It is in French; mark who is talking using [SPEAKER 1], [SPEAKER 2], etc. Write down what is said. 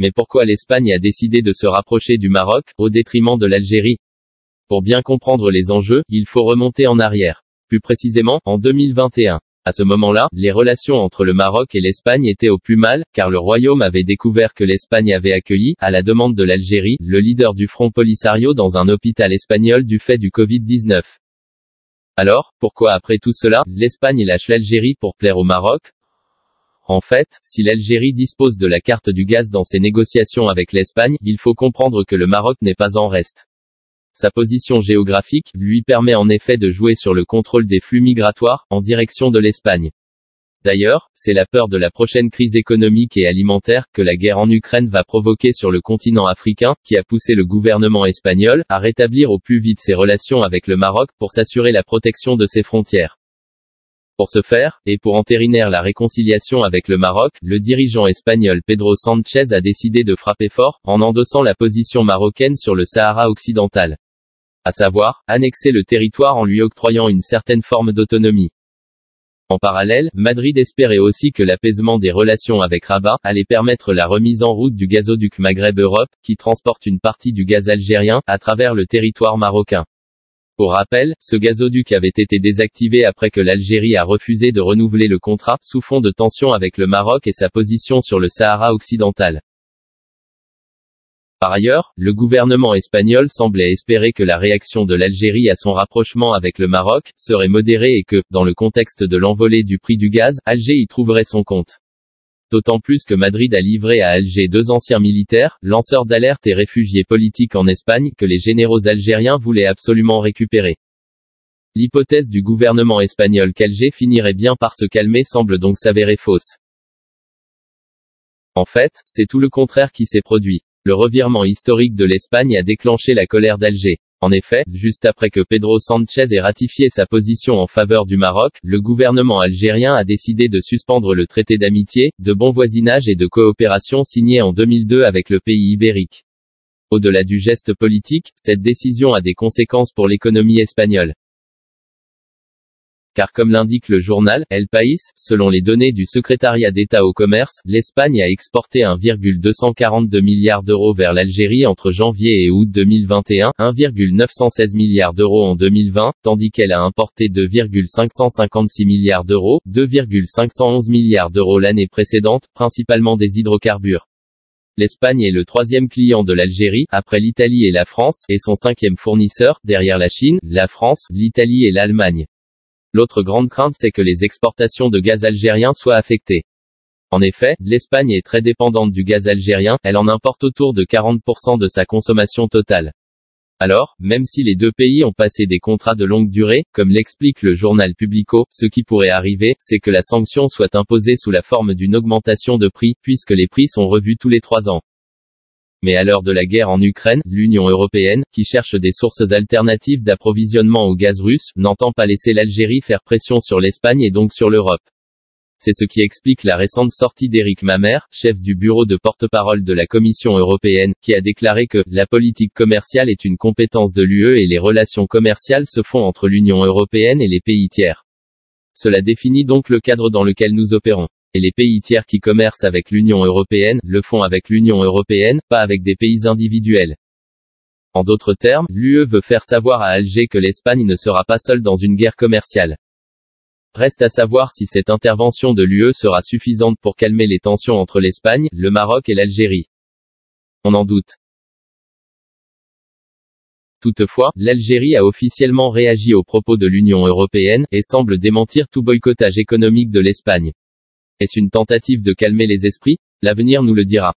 [SPEAKER 1] Mais pourquoi l'Espagne a décidé de se rapprocher du Maroc, au détriment de l'Algérie? Pour bien comprendre les enjeux, il faut remonter en arrière. Plus précisément, en 2021. À ce moment-là, les relations entre le Maroc et l'Espagne étaient au plus mal, car le Royaume avait découvert que l'Espagne avait accueilli, à la demande de l'Algérie, le leader du Front Polisario dans un hôpital espagnol du fait du Covid-19. Alors, pourquoi après tout cela, l'Espagne lâche l'Algérie pour plaire au Maroc? En fait, si l'Algérie dispose de la carte du gaz dans ses négociations avec l'Espagne, il faut comprendre que le Maroc n'est pas en reste. Sa position géographique, lui permet en effet de jouer sur le contrôle des flux migratoires, en direction de l'Espagne. D'ailleurs, c'est la peur de la prochaine crise économique et alimentaire, que la guerre en Ukraine va provoquer sur le continent africain, qui a poussé le gouvernement espagnol, à rétablir au plus vite ses relations avec le Maroc, pour s'assurer la protection de ses frontières. Pour ce faire, et pour entériner la réconciliation avec le Maroc, le dirigeant espagnol Pedro Sánchez a décidé de frapper fort, en endossant la position marocaine sur le Sahara occidental. À savoir, annexer le territoire en lui octroyant une certaine forme d'autonomie. En parallèle, Madrid espérait aussi que l'apaisement des relations avec Rabat allait permettre la remise en route du gazoduc Maghreb-Europe, qui transporte une partie du gaz algérien, à travers le territoire marocain. Pour rappel, ce gazoduc avait été désactivé après que l'Algérie a refusé de renouveler le contrat, sous fond de tension avec le Maroc et sa position sur le Sahara occidental. Par ailleurs, le gouvernement espagnol semblait espérer que la réaction de l'Algérie à son rapprochement avec le Maroc serait modérée et que, dans le contexte de l'envolée du prix du gaz, Alger y trouverait son compte. D'autant plus que Madrid a livré à Alger 2 anciens militaires, lanceurs d'alerte et réfugiés politiques en Espagne, que les généraux algériens voulaient absolument récupérer. L'hypothèse du gouvernement espagnol qu'Alger finirait bien par se calmer semble donc s'avérer fausse. En fait, c'est tout le contraire qui s'est produit. Le revirement historique de l'Espagne a déclenché la colère d'Alger. En effet, juste après que Pedro Sánchez ait ratifié sa position en faveur du Maroc, le gouvernement algérien a décidé de suspendre le traité d'amitié, de bon voisinage et de coopération signé en 2002 avec le pays ibérique. Au-delà du geste politique, cette décision a des conséquences pour l'économie espagnole. Car comme l'indique le journal El País, selon les données du secrétariat d'État au commerce, l'Espagne a exporté 1,242 milliards d'euros vers l'Algérie entre janvier et août 2021, 1,916 milliards d'euros en 2020, tandis qu'elle a importé 2,556 milliards d'euros, 2,511 milliards d'euros l'année précédente, principalement des hydrocarbures. L'Espagne est le 3e client de l'Algérie, après l'Italie et la France, et son 5e fournisseur, derrière la Chine, la France, l'Italie et l'Allemagne. L'autre grande crainte c'est que les exportations de gaz algérien soient affectées. En effet, l'Espagne est très dépendante du gaz algérien, elle en importe autour de 40% de sa consommation totale. Alors, même si les deux pays ont passé des contrats de longue durée, comme l'explique le journal Publico, ce qui pourrait arriver, c'est que la sanction soit imposée sous la forme d'une augmentation de prix, puisque les prix sont revus tous les 3 ans. Mais à l'heure de la guerre en Ukraine, l'Union européenne, qui cherche des sources alternatives d'approvisionnement au gaz russe, n'entend pas laisser l'Algérie faire pression sur l'Espagne et donc sur l'Europe. C'est ce qui explique la récente sortie d'Éric Mamère, chef du bureau de porte-parole de la Commission européenne, qui a déclaré que « la politique commerciale est une compétence de l'UE et les relations commerciales se font entre l'Union européenne et les pays tiers. Cela définit donc le cadre dans lequel nous opérons. Et les pays tiers qui commercent avec l'Union européenne, le font avec l'Union européenne, pas avec des pays individuels. » En d'autres termes, l'UE veut faire savoir à Alger que l'Espagne ne sera pas seule dans une guerre commerciale. Reste à savoir si cette intervention de l'UE sera suffisante pour calmer les tensions entre l'Espagne, le Maroc et l'Algérie. On en doute. Toutefois, l'Algérie a officiellement réagi aux propos de l'Union européenne, et semble démentir tout boycottage économique de l'Espagne. Est-ce une tentative de calmer les esprits? L'avenir nous le dira.